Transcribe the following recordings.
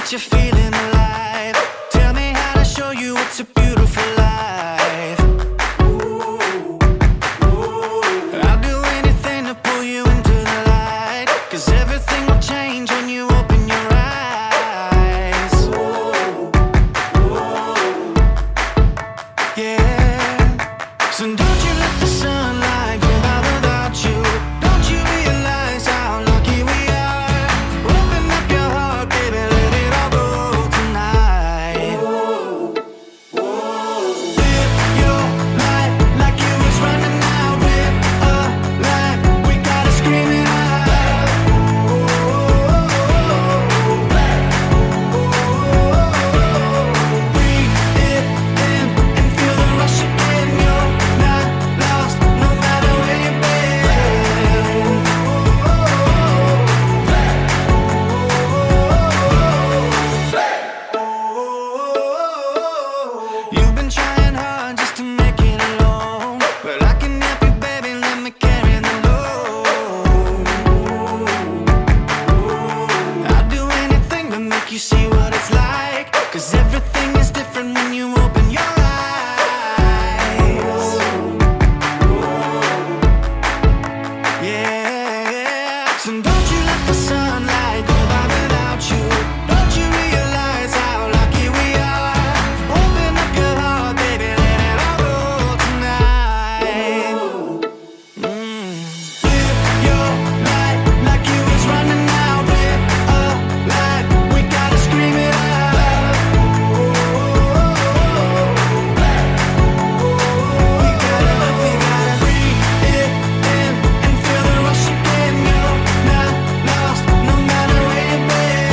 that you're feeling alive. Tell me how to show you it's a beautiful life. I'll do anything to pull you into the light, 'cause everything will change when you open your eyes. Yeah. So don't you let the sunlight go by without you. Don't you realize how lucky we are? Open up your heart, baby, let it all go tonight. Live your life like you was running out. We're alive, we gotta scream it out. Breathe it in and feel the rush again. You're not lost, no matter where you've been. You've been trying hard just to make it alone, but I can help you, baby, let me carry the load. I'll do anything to make you see what it's like, 'cause everything is different when you open your eyes. Yeah. So don't you let the sunlight go by without you. Don't you realize how lucky we are? Open up your heart, baby, let it all go tonight. Live your life like you was running out. We're alive, we gotta scream it out. We gotta breathe it in and feel the rush again. You're not lost, no matter where you've been.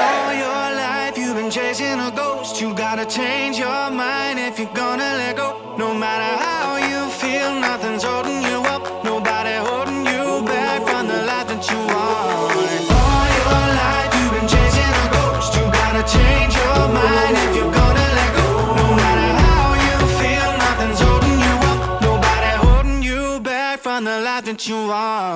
All your life you've been chasing a ghost. You gotta change your mind if you're gonna let go. No matter how you feel, nothing's holding you up. Nobody holding you back from the life that you want. All your life you've been chasing a ghost. You gotta change your mind if you're gonna let go. No matter how you feel, nothing's holding you up. Nobody holding you back from the life that you want.